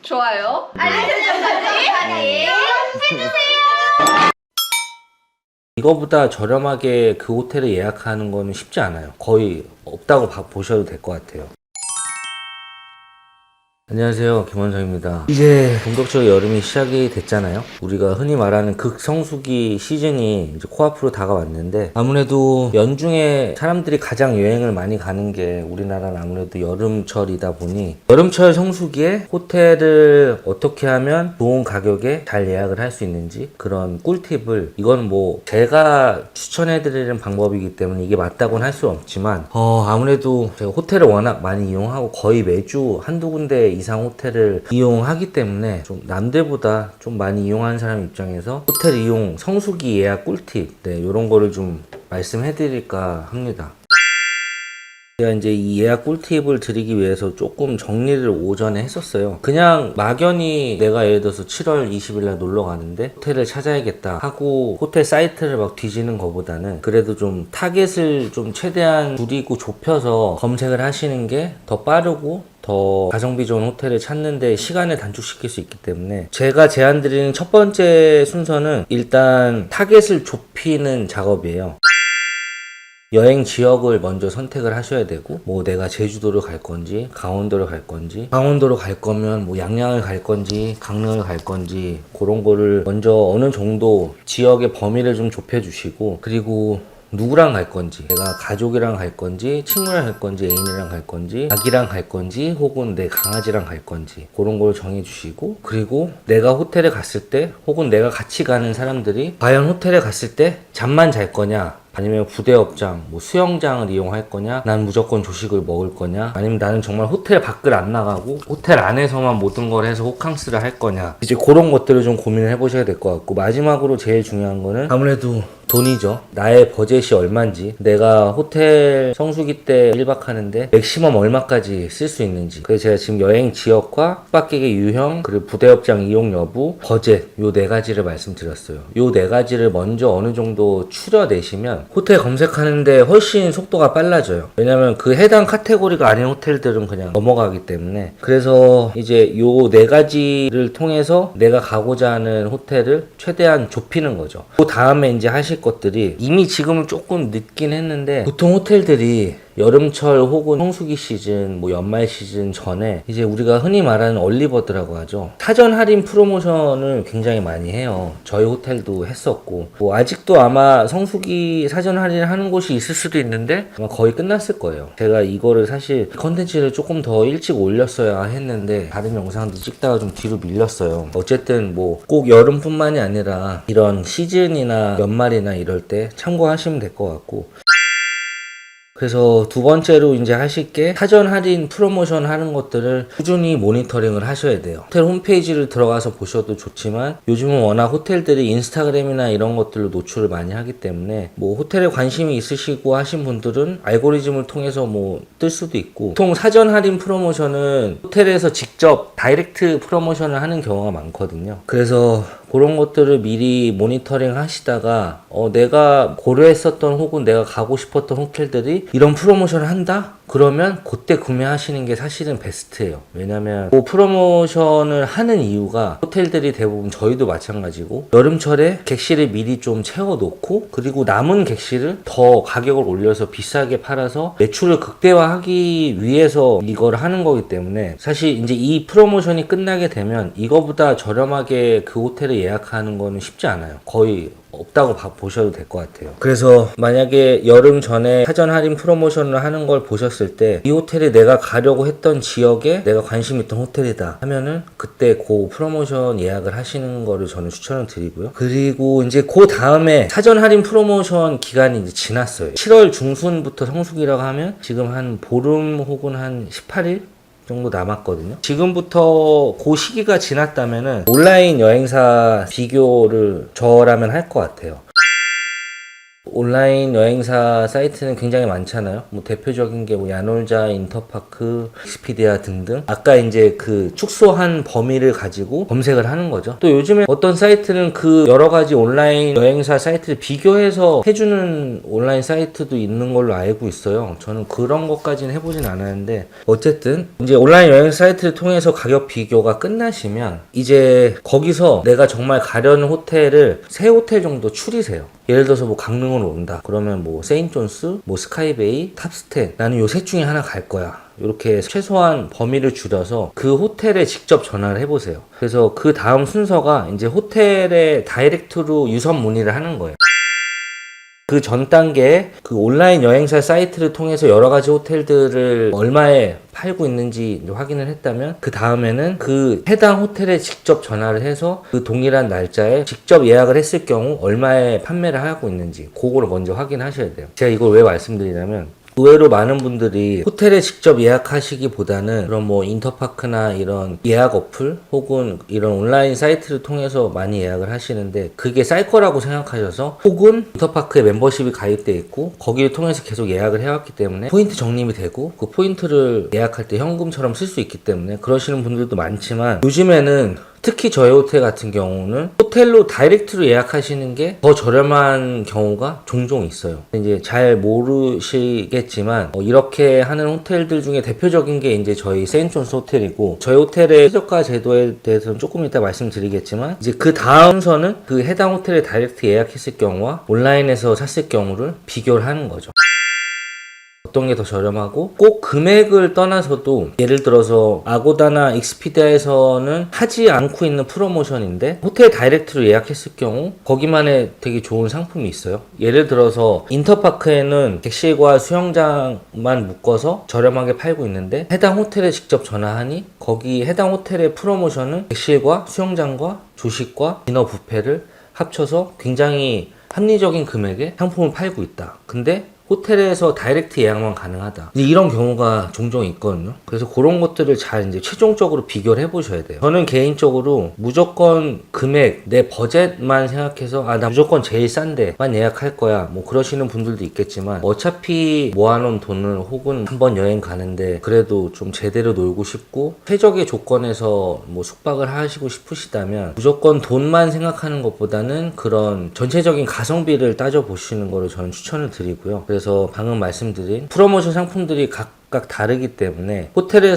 좋아요, 알림 설정까지 해주세요. 이거보다 저렴하게 그 호텔을 예약하는 거는 쉽지 않아요. 거의 없다고 보셔도 될 것 같아요. 안녕하세요, 김원성입니다. 이제 본격적으로 여름이 시작이 됐잖아요. 우리가 흔히 말하는 극성수기 시즌이 이제 코앞으로 다가왔는데, 아무래도 연중에 사람들이 가장 여행을 많이 가는 게 우리나라는 아무래도 여름철이다 보니, 여름철 성수기에 호텔을 어떻게 하면 좋은 가격에 잘 예약을 할 수 있는지, 그런 꿀팁을, 이건 뭐 제가 추천해드리는 방법이기 때문에 이게 맞다고는 할 수 없지만, 아무래도 제가 호텔을 워낙 많이 이용하고 거의 매주 한두 군데 이상 호텔을 이용하기 때문에 좀 남들보다 좀 많이 이용하는 사람 입장에서 호텔 이용 성수기 예약 꿀팁, 이런 거를 좀 말씀해 드릴까 합니다. 제가 이제 이 예약 꿀팁을 드리기 위해서 조금 정리를 오전에 했었어요. 그냥 막연히 내가 예를 들어서 7월 20일 날 놀러 가는데 호텔을 찾아야겠다 하고 호텔 사이트를 막 뒤지는 것보다는 그래도 좀 타겟을 좀 최대한 줄이고 좁혀서 검색을 하시는 게 더 빠르고 더 가성비 좋은 호텔을 찾는데 시간을 단축시킬 수 있기 때문에, 제가 제안드리는 첫 번째 순서는 일단 타겟을 좁히는 작업이에요. 여행 지역을 먼저 선택을 하셔야 되고, 뭐 내가 제주도를 갈 건지 강원도를 갈 건지, 강원도로 갈 거면 뭐 양양을 갈 건지 강릉을 갈 건지, 그런 거를 먼저 어느 정도 지역의 범위를 좀 좁혀 주시고, 그리고 누구랑 갈 건지, 내가 가족이랑 갈 건지 친구랑 갈 건지 애인이랑 갈 건지 아기랑 갈 건지 혹은 내 강아지랑 갈 건지, 그런 걸 정해 주시고, 그리고 내가 호텔에 갔을 때 혹은 내가 같이 가는 사람들이 과연 호텔에 갔을 때 잠만 잘 거냐, 아니면 부대업장, 뭐 수영장을 이용할 거냐, 난 무조건 조식을 먹을 거냐, 아니면 나는 정말 호텔 밖을 안 나가고 호텔 안에서만 모든 걸 해서 호캉스를 할 거냐, 이제 그런 것들을 좀 고민을 해보셔야 될 것 같고, 마지막으로 제일 중요한 거는 아무래도 돈이죠. 나의 버젯이 얼마인지, 내가 호텔 성수기 때 1박 하는데 맥시멈 얼마까지 쓸 수 있는지. 그래서 제가 지금 여행 지역과 숙박객의 유형, 그리고 부대업장 이용 여부, 버젯, 요 네 가지를 말씀드렸어요. 요 네 가지를 먼저 어느 정도 추려내시면 호텔 검색하는데 훨씬 속도가 빨라져요. 왜냐면 그 해당 카테고리가 아닌 호텔들은 그냥 넘어가기 때문에. 그래서 이제 요 네 가지를 통해서 내가 가고자 하는 호텔을 최대한 좁히는 거죠. 그 다음에 이제 하실 것들이, 이미 지금은 조금 늦긴 했는데 보통 호텔들이 여름철 혹은 성수기 시즌, 뭐 연말 시즌 전에 이제 우리가 흔히 말하는 얼리버드라고 하죠. 사전 할인 프로모션을 굉장히 많이 해요. 저희 호텔도 했었고, 뭐 아직도 아마 성수기 사전 할인을 하는 곳이 있을 수도 있는데 아마 거의 끝났을 거예요. 제가 이거를 사실 컨텐츠를 조금 더 일찍 올렸어야 했는데 다른 영상도 찍다가 좀 뒤로 밀렸어요. 어쨌든 뭐 꼭 여름뿐만이 아니라 이런 시즌이나 연말이나 이럴 때 참고하시면 될 것 같고, 그래서 두 번째로 이제 하실 게 사전 할인 프로모션 하는 것들을 꾸준히 모니터링을 하셔야 돼요. 호텔 홈페이지를 들어가서 보셔도 좋지만, 요즘은 워낙 호텔들이 인스타그램이나 이런 것들로 노출을 많이 하기 때문에 뭐 호텔에 관심이 있으시고 하신 분들은 알고리즘을 통해서 뭐 뜰 수도 있고, 보통 사전 할인 프로모션은 호텔에서 직접 다이렉트 프로모션을 하는 경우가 많거든요. 그래서 그런 것들을 미리 모니터링 하시다가 내가 고려했었던 혹은 내가 가고 싶었던 호텔들이 이런 프로모션을 한다? 그러면 그때 구매하시는 게 사실은 베스트예요. 왜냐면 그 프로모션을 하는 이유가, 호텔들이 대부분 저희도 마찬가지고 여름철에 객실을 미리 좀 채워놓고, 그리고 남은 객실을 더 가격을 올려서 비싸게 팔아서 매출을 극대화하기 위해서 이걸 하는 거기 때문에, 사실 이제 이 프로모션이 끝나게 되면 이거보다 저렴하게 그 호텔을 예약하는 거는 쉽지 않아요. 거의 없다고 보셔도 될 것 같아요. 그래서 만약에 여름 전에 사전 할인 프로모션을 하는 걸 보셨을 때 이 호텔이 내가 가려고 했던 지역에 내가 관심 있던 호텔이다 하면은 그때 그 프로모션 예약을 하시는 거를 저는 추천을 드리고요. 그리고 이제 그 다음에 사전 할인 프로모션 기간이 이제 지났어요. 7월 중순부터 성수기라고 하면 지금 한 보름 혹은 한 18일 정도 남았거든요. 지금부터 그 시기가 지났다면은 온라인 여행사 비교를 저라면 할 것 같아요. 온라인 여행사 사이트는 굉장히 많잖아요. 뭐 대표적인 게 뭐 야놀자, 인터파크, 익스피디아 등등. 아까 이제 그 축소한 범위를 가지고 검색을 하는 거죠. 또 요즘에 어떤 사이트는 그 여러 가지 온라인 여행사 사이트를 비교해서 해주는 온라인 사이트도 있는 걸로 알고 있어요. 저는 그런 것까지는 해보진 않았는데 어쨌든 이제 온라인 여행 사이트를 통해서 가격 비교가 끝나시면 이제 거기서 내가 정말 가려는 호텔을 3호텔 정도 추리세요. 예를 들어서 뭐 강릉으로 온다. 그러면 뭐 세인트존스, 뭐 스카이베이, 탑스테 나는 요 셋 중에 하나 갈 거야. 이렇게 최소한 범위를 줄여서 그 호텔에 직접 전화를 해보세요. 그래서 그 다음 순서가 이제 호텔에 다이렉트로 유선 문의를 하는 거예요. 그 전 단계에 그 온라인 여행사 사이트를 통해서 여러 가지 호텔들을 얼마에 팔고 있는지 확인을 했다면 그 다음에는 그 해당 호텔에 직접 전화를 해서 그 동일한 날짜에 직접 예약을 했을 경우 얼마에 판매를 하고 있는지 그거를 먼저 확인하셔야 돼요. 제가 이걸 왜 말씀드리냐면 의외로 많은 분들이 호텔에 직접 예약하시기보다는 그런 뭐 인터파크나 이런 예약 어플 혹은 이런 온라인 사이트를 통해서 많이 예약을 하시는데 그게 쌀 거라고 생각하셔서 혹은 인터파크에 멤버십이 가입돼 있고 거기를 통해서 계속 예약을 해왔기 때문에 포인트 적립이 되고 그 포인트를 예약할 때 현금처럼 쓸 수 있기 때문에 그러시는 분들도 많지만 요즘에는 특히 저희 호텔 같은 경우는 호텔로 다이렉트로 예약하시는 게 더 저렴한 경우가 종종 있어요. 이제 잘 모르시겠지만 이렇게 하는 호텔들 중에 대표적인 게 이제 저희 세인트존스 호텔이고 저희 호텔의 최저가 제도에 대해서는 조금 이따 말씀드리겠지만 이제 그 다음서는 그 해당 호텔에 다이렉트 예약했을 경우와 온라인에서 샀을 경우를 비교를 하는 거죠. 어떤 게 더 저렴하고 꼭 금액을 떠나서도 예를 들어서 아고다나 익스피디아에서는 하지 않고 있는 프로모션인데 호텔 다이렉트로 예약했을 경우 거기만의 되게 좋은 상품이 있어요. 예를 들어서 인터파크에는 객실과 수영장만 묶어서 저렴하게 팔고 있는데 해당 호텔에 직접 전화하니 거기 해당 호텔의 프로모션은 객실과 수영장과 조식과 디너 뷔페를 합쳐서 굉장히 합리적인 금액에 상품을 팔고 있다. 근데 호텔에서 다이렉트 예약만 가능하다. 이런 경우가 종종 있거든요. 그래서 그런 것들을 잘 이제 최종적으로 비교를 해보셔야 돼요. 저는 개인적으로 무조건 금액, 내 버젯만 생각해서 나 무조건 제일 싼데만 예약할 거야. 뭐 그러시는 분들도 있겠지만 어차피 모아놓은 돈을 혹은 한번 여행 가는데 그래도 좀 제대로 놀고 싶고 최적의 조건에서 뭐 숙박을 하시고 싶으시다면 무조건 돈만 생각하는 것보다는 그런 전체적인 가성비를 따져보시는 거를 저는 추천을 드리고요. 그래서 방금 말씀드린 프로모션 상품들이 각각 다르기 때문에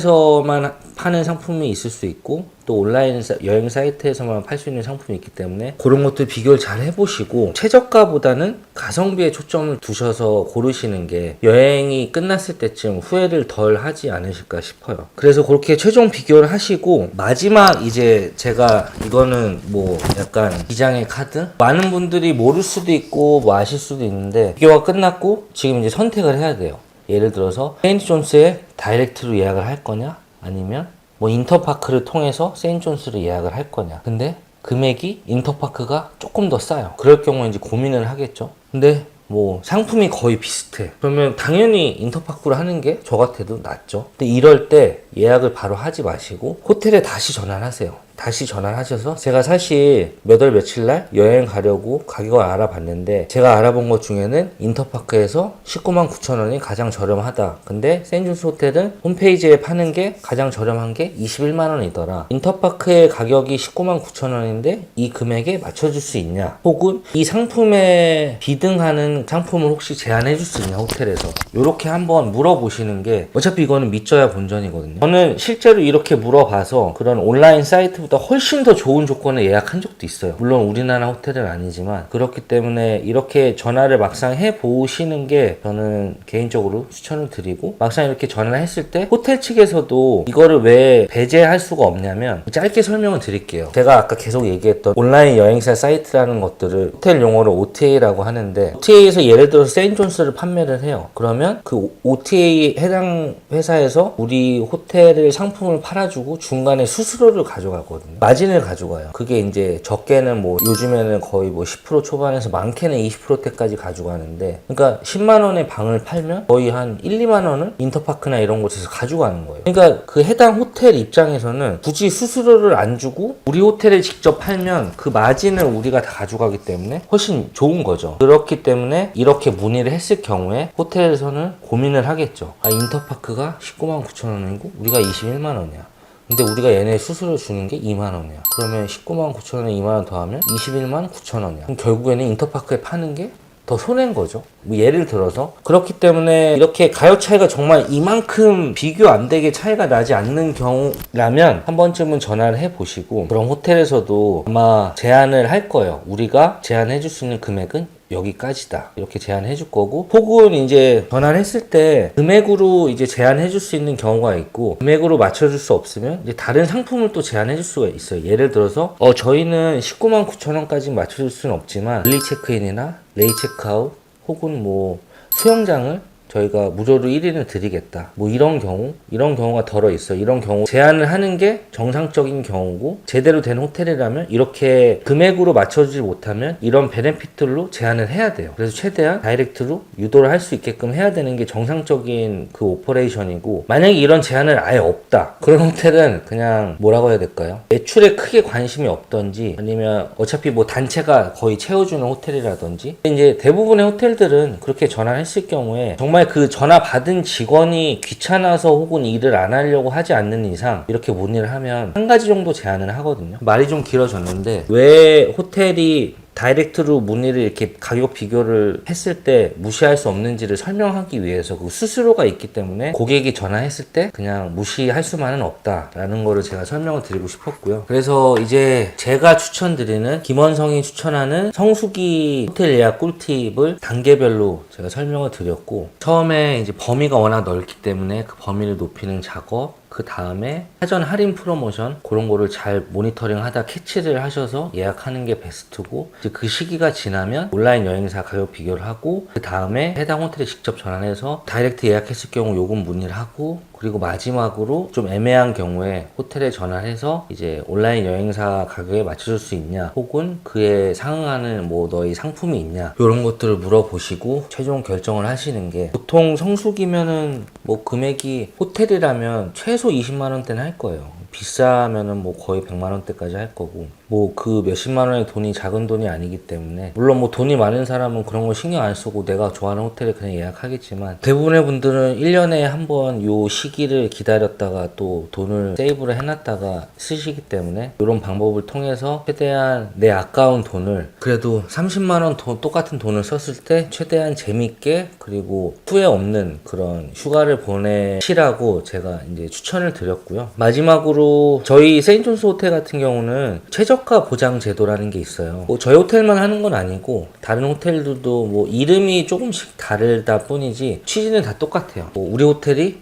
호텔에서만 파는 상품이 있을 수 있고 또 온라인 여행 사이트에서만 팔 수 있는 상품이 있기 때문에 그런 것들 비교를 잘 해보시고 최저가보다는 가성비에 초점을 두셔서 고르시는 게 여행이 끝났을 때쯤 후회를 덜 하지 않으실까 싶어요. 그래서 그렇게 최종 비교를 하시고 마지막 이제 제가 이거는 뭐 약간 기장의 카드? 많은 분들이 모를 수도 있고 뭐 아실 수도 있는데 비교가 끝났고 지금 이제 선택을 해야 돼요. 예를 들어서 세인트존스에 다이렉트로 예약을 할 거냐 아니면 뭐 인터파크를 통해서 세인트존스를 예약을 할 거냐. 근데 금액이 인터파크가 조금 더 싸요. 그럴 경우에 이제 고민을 하겠죠. 근데 뭐 상품이 거의 비슷해. 그러면 당연히 인터파크로 하는 게 저 같아도 낫죠. 근데 이럴 때 예약을 바로 하지 마시고 호텔에 다시 전화를 하세요. 다시 전화를 하셔서 제가 사실 몇 월 며칠 날 여행 가려고 가격을 알아봤는데 제가 알아본 것 중에는 인터파크에서 19만 9천 원이 가장 저렴하다. 근데 세인트존스 호텔은 홈페이지에 파는 게 가장 저렴한 게 21만 원이더라. 인터파크의 가격이 19만 9천 원인데 이 금액에 맞춰줄 수 있냐? 혹은 이 상품에 비등하는 상품을 혹시 제안해 줄 수 있냐? 호텔에서 이렇게 한번 물어보시는 게 어차피 이거는 믿져야 본전이거든요. 저는 실제로 이렇게 물어봐서 그런 온라인 사이트보다 훨씬 더 좋은 조건에 예약한 적도 있어요. 물론 우리나라 호텔은 아니지만 그렇기 때문에 이렇게 전화를 막상 해보시는 게 저는 개인적으로 추천을 드리고 막상 이렇게 전화를 했을 때 호텔 측에서도 이거를 왜 배제할 수가 없냐면 짧게 설명을 드릴게요. 제가 아까 계속 얘기했던 온라인 여행사 사이트라는 것들을 호텔 용어로 OTA라고 하는데 OTA에서 예를 들어서 세인트존스를 판매를 해요. 그러면 그 OTA 해당 회사에서 우리 호텔을 상품을 팔아주고 중간에 수수료를 가져가거든요. 가져가거든요. 마진을 가져가요. 그게 이제 적게는 뭐 요즘에는 거의 뭐 10% 초반에서 많게는 20%대까지 가져가는데, 그러니까 10만 원의 방을 팔면 거의 한 1, 2만 원을 인터파크나 이런 곳에서 가져가는 거예요. 그러니까 그 해당 호텔 입장에서는 굳이 수수료를 안 주고 우리 호텔에 직접 팔면 그 마진을 우리가 다 가져가기 때문에 훨씬 좋은 거죠. 그렇기 때문에 이렇게 문의를 했을 경우에 호텔에서는 고민을 하겠죠. 아, 인터파크가 19만 9천 원이고 우리가 21만 원이야. 근데 우리가 얘네 수수료 주는 게 2만 원이야. 그러면 19만 9천 원에 2만 원 더하면 21만 9천 원이야. 그럼 결국에는 인터파크에 파는 게 더 손해인 거죠. 뭐 예를 들어서. 그렇기 때문에 이렇게 가격 차이가 정말 이만큼 비교 안 되게 차이가 나지 않는 경우라면 한 번쯤은 전화를 해보시고, 그럼 호텔에서도 아마 제안을 할 거예요. 우리가 제안해 줄 수 있는 금액은 여기까지다, 이렇게 제안해 줄 거고, 혹은 이제 전화를 했을 때 금액으로 이제 제안해 줄 수 있는 경우가 있고, 금액으로 맞춰줄 수 없으면 이제 다른 상품을 또 제안해 줄 수가 있어요. 예를 들어서 저희는 19만 9천 원까지 맞춰줄 수는 없지만 얼리 체크인이나 레이 체크아웃 혹은 뭐 수영장을 저희가 무료로 1인을 드리겠다, 뭐 이런 경우가 덜어 있어. 이런 경우 제안을 하는 게 정상적인 경우고, 제대로 된 호텔이라면 이렇게 금액으로 맞춰주지 못하면 이런 베네핏들로 제안을 해야 돼요. 그래서 최대한 다이렉트로 유도를 할 수 있게끔 해야 되는 게 정상적인 그 오퍼레이션이고, 만약에 이런 제안을 아예 없다, 그런 호텔은 그냥 뭐라고 해야 될까요? 매출에 크게 관심이 없던지, 아니면 어차피 뭐 단체가 거의 채워주는 호텔이라든지. 이제 대부분의 호텔들은 그렇게 전화를 했을 경우에 정말 그 전화 받은 직원이 귀찮아서 혹은 일을 안 하려고 하지 않는 이상 이렇게 문의를 하면 한 가지 정도 제안을 하거든요. 말이 좀 길어졌는데, 왜 호텔이 다이렉트로 문의를 이렇게 가격 비교를 했을 때 무시할 수 없는지를 설명하기 위해서, 그 수수료가 있기 때문에 고객이 전화했을 때 그냥 무시할 수만은 없다라는 거를 제가 설명을 드리고 싶었고요. 그래서 이제 제가 추천드리는, 김원성이 추천하는 성수기 호텔 예약 꿀팁을 단계별로 제가 설명을 드렸고, 처음에 이제 범위가 워낙 넓기 때문에 그 범위를 높이는 작업, 그 다음에 사전 할인 프로모션, 그런 거를 잘 모니터링 하다 캐치를 하셔서 예약하는 게 베스트고, 이제 그 시기가 지나면 온라인 여행사 가격 비교를 하고, 그 다음에 해당 호텔에 직접 전화해서 다이렉트 예약했을 경우 요금 문의를 하고, 그리고 마지막으로 좀 애매한 경우에 호텔에 전화를 해서 이제 온라인 여행사 가격에 맞춰줄 수 있냐, 혹은 그에 상응하는 뭐 너희 상품이 있냐, 이런 것들을 물어보시고 최종 결정을 하시는 게, 보통 성수기면은 뭐 금액이 호텔이라면 최소 20만 원대는 할 거예요. 비싸면은 뭐 거의 100만 원대까지 할 거고, 뭐 그 몇십만 원의 돈이 작은 돈이 아니기 때문에, 물론 뭐 돈이 많은 사람은 그런 거 신경 안 쓰고 내가 좋아하는 호텔에 그냥 예약하겠지만, 대부분의 분들은 1년에 한 번 요 시기를 기다렸다가 또 돈을 세이브를 해놨다가 쓰시기 때문에, 이런 방법을 통해서 최대한 내 아까운 돈을, 그래도 30만 원 똑같은 돈을 썼을 때 최대한 재밌게, 그리고 후회 없는 그런 휴가를 보내시라고 제가 이제 추천을 드렸고요. 마지막으로 저희 세인존스 호텔 같은 경우는 최저가 보장 제도라는 게 있어요. 뭐 저희 호텔만 하는 건 아니고 다른 호텔들도 뭐 이름이 조금씩 다르다 뿐이지 취지는 다 똑같아요. 뭐 우리 호텔이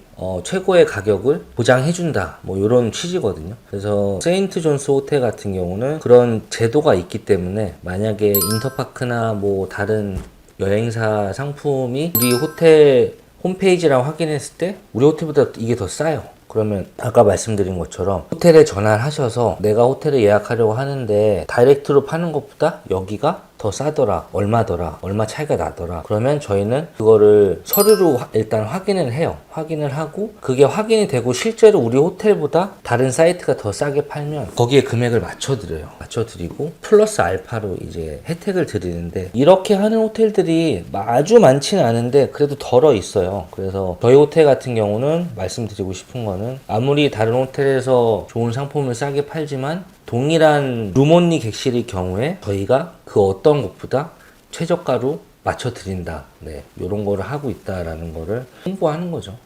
최고의 가격을 보장해준다, 뭐 이런 취지거든요. 그래서 세인트 존스 호텔 같은 경우는 그런 제도가 있기 때문에, 만약에 인터파크나 뭐 다른 여행사 상품이 우리 호텔 홈페이지랑 확인했을 때 우리 호텔보다 이게 더 싸요. 그러면 아까 말씀드린 것처럼 호텔에 전화를 하셔서 내가 호텔에 예약하려고 하는데 다이렉트로 파는 것보다 여기가 더 싸더라, 얼마더라, 얼마 차이가 나더라, 그러면 저희는 그거를 서류로 일단 확인을 해요. 확인을 하고, 그게 확인이 되고 실제로 우리 호텔보다 다른 사이트가 더 싸게 팔면 거기에 금액을 맞춰드리고 플러스 알파로 이제 혜택을 드리는데, 이렇게 하는 호텔들이 아주 많지는 않은데 그래도 덜어 있어요. 그래서 저희 호텔 같은 경우는 말씀드리고 싶은 거는, 아무리 다른 호텔에서 좋은 상품을 싸게 팔지만 동일한 룸온리 객실의 경우에 저희가 그 어떤 곳보다 최저가로 맞춰드린다, 네, 이런 거를 하고 있다라는 거를 홍보하는 거죠.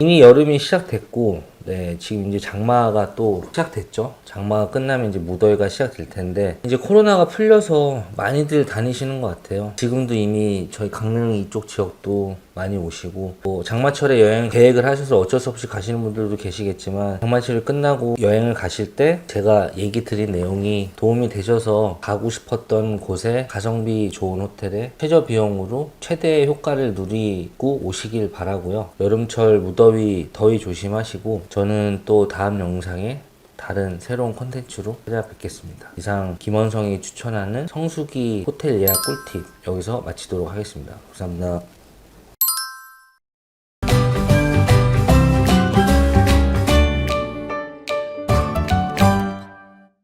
이미 여름이 시작됐고, 네, 지금 이제 장마가 또 시작됐죠. 장마가 끝나면 이제 무더위가 시작될 텐데, 이제 코로나가 풀려서 많이들 다니시는 것 같아요. 지금도 이미 저희 강릉 이쪽 지역도 많이 오시고, 뭐 장마철에 여행 계획을 하셔서 어쩔 수 없이 가시는 분들도 계시겠지만, 장마철이 끝나고 여행을 가실 때 제가 얘기 드린 내용이 도움이 되셔서 가고 싶었던 곳에 가성비 좋은 호텔에 최저 비용으로 최대의 효과를 누리고 오시길 바라고요. 여름철 무더위, 더위 조심하시고, 저는 또 다음 영상에 다른 새로운 콘텐츠로 찾아뵙겠습니다. 이상 김원성이 추천하는 성수기 호텔 예약 꿀팁 여기서 마치도록 하겠습니다. 감사합니다.